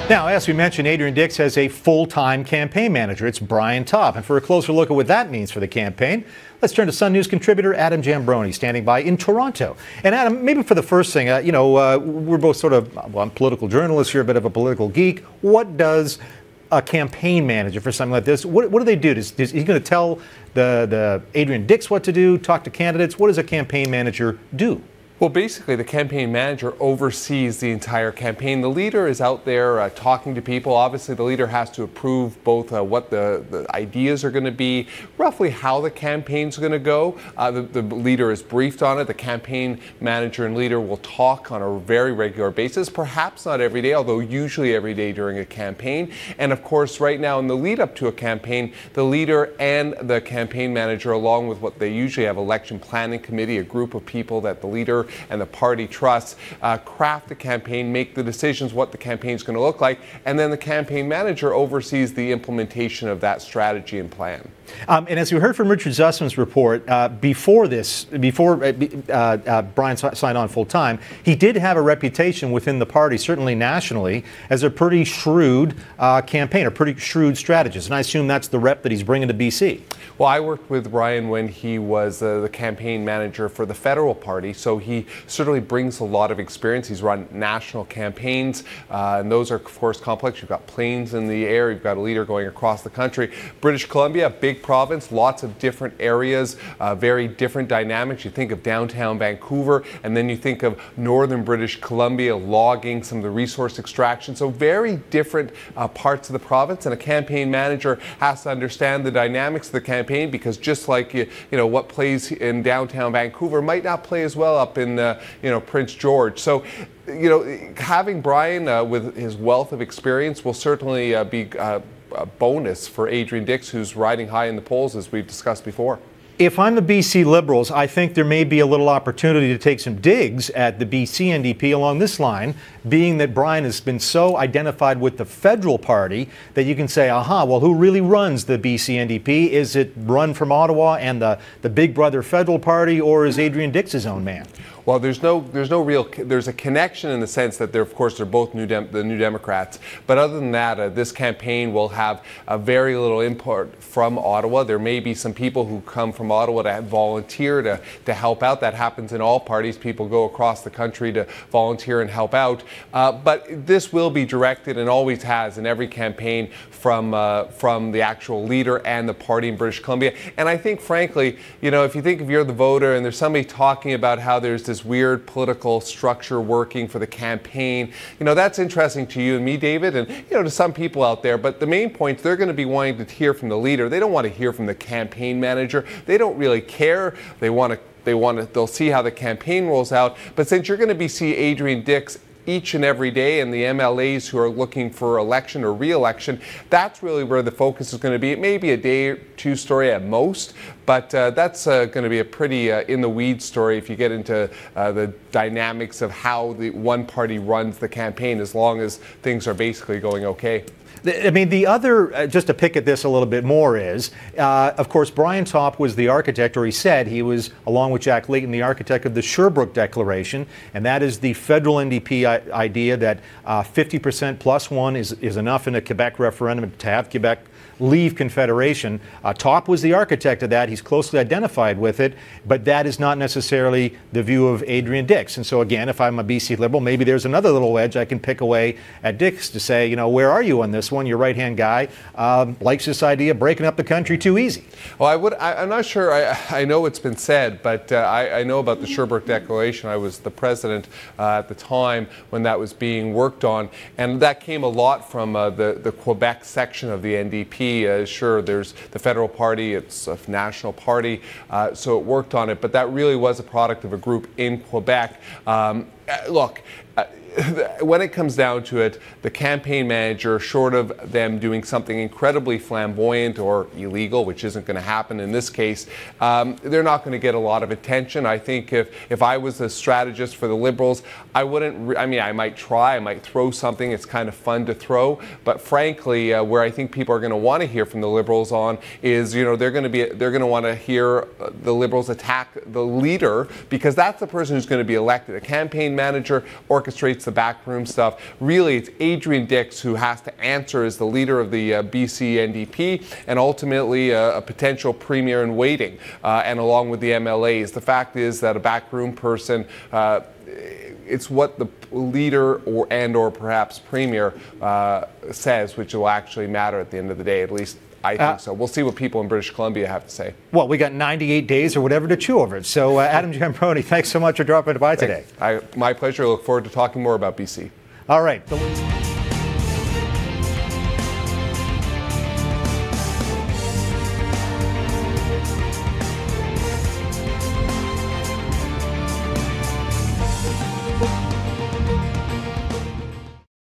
Now, as we mentioned, Adrian Dix has a full-time campaign manager. It's Brian Topp. And for a closer look at what that means for the campaign, let's turn to Sun News contributor Adam Giambrone, standing by in Toronto. And Adam, maybe for the first thing, we're both sort of, well, I'm political journalists, you're a bit of a political geek. What does a campaign manager for something like this, what do they do? Is he going to tell the Adrian Dix what to do, talk to candidates? What does a campaign manager do? Well, basically, the campaign manager oversees the entire campaign. The leader is out there talking to people. Obviously, the leader has to approve both what the ideas are going to be, roughly how the campaign's going to go. The leader is briefed on it. The campaign manager and leader will talk on a very regular basis, perhaps not every day, although usually every day during a campaign. And of course, right now in the lead up to a campaign, the leader and the campaign manager, along with what they usually have, election planning committee, a group of people that the leader and the party trusts, craft the campaign, make the decisions what the campaign is going to look like, and then the campaign manager oversees the implementation of that strategy and plan. And as we heard from Richard Zussman's report, before Brian signed on full time, he did have a reputation within the party, certainly nationally, as a pretty shrewd campaigner, pretty shrewd strategist. And I assume that's the rep that he's bringing to BC. Well, I worked with Brian when he was the campaign manager for the federal party, so he certainly brings a lot of experience. He's run national campaigns, and those are, of course, complex. You've got planes in the air, you've got a leader going across the country. British Columbia, big province, lots of different areas, very different dynamics. You think of downtown Vancouver, and then you think of northern British Columbia, logging, some of the resource extraction. So very different parts of the province, and a campaign manager has to understand the dynamics of the campaign, because just like what plays in downtown Vancouver might not play as well up in Prince George. So having Brian with his wealth of experience will certainly be a bonus for Adrian Dix, who's riding high in the polls, as we've discussed before. If I'm the BC Liberals, I think there may be a little opportunity to take some digs at the BC NDP along this line, being that Brian has been so identified with the federal party that you can say, aha, well, who really runs the BC NDP? Is it run from Ottawa and the big brother federal party, or is Adrian Dix his own man? Well, there's a connection in the sense that they're both the New Democrats. But other than that, this campaign will have very little input from Ottawa. There may be some people who come from Ottawa to volunteer to help out. That happens in all parties. People go across the country to volunteer and help out. But this will be directed, and always has in every campaign, from the actual leader and the party in British Columbia. And I think, frankly, if you think if you're the voter and there's somebody talking about how there's this weird political structure working for the campaign, that's interesting to you and me, David, and to some people out there. But the main point, they're going to be wanting to hear from the leader. They don't want to hear from the campaign manager. They don't really care. They'll see how the campaign rolls out. But since you're going to see Adrian Dix each and every day, and the MLAs who are looking for election or re-election, that's really where the focus is going to be. It may be a day or two story at most, but that's going to be a pretty in-the-weeds story if you get into the dynamics of how the one party runs the campaign, as long as things are basically going okay. I mean, the other, just to pick at this a little bit more, is, of course, Brian Topp was the architect, or he said he was, along with Jack Layton, the architect of the Sherbrooke Declaration, and that is the federal NDP idea that 50% plus one is enough in a Quebec referendum to have Quebec leave Confederation. Topp was the architect of that. He's closely identified with it, but that is not necessarily the view of Adrian Dix. And so again, if I'm a BC Liberal, maybe there's another little wedge I can pick away at Dix to say, where are you on this one? Your right-hand guy likes this idea of breaking up the country too easy. Well, I'm not sure. I know it's been said, but I know about the Sherbrooke Declaration. I was the president at the time when that was being worked on, and that came a lot from the Quebec section of the NDP. Sure, there's the federal party, it's a national party, so it worked on it, but that really was a product of a group in Quebec. Look, when it comes down to it, the campaign manager, short of them doing something incredibly flamboyant or illegal, which isn't going to happen in this case, they're not going to get a lot of attention. I think if I was a strategist for the Liberals, I wouldn't, I might try, I might throw something, it's kind of fun to throw, but frankly, where I think people are going to want to hear from the Liberals on is, they're going to want to hear the Liberals attack the leader, because that's the person who's going to be elected. A campaign manager orchestrates the backroom stuff. Really, it's Adrian Dix who has to answer as the leader of the BC NDP and ultimately a potential premier in waiting, and along with the MLAs. The fact is that a backroom person, it's what the leader or perhaps premier says, which will actually matter at the end of the day. At least I think so. We'll see what people in British Columbia have to say. Well, we got 98 days or whatever to chew over it. So, Adam Giambrone, thanks so much for dropping by today. My pleasure. I look forward to talking more about BC. All right.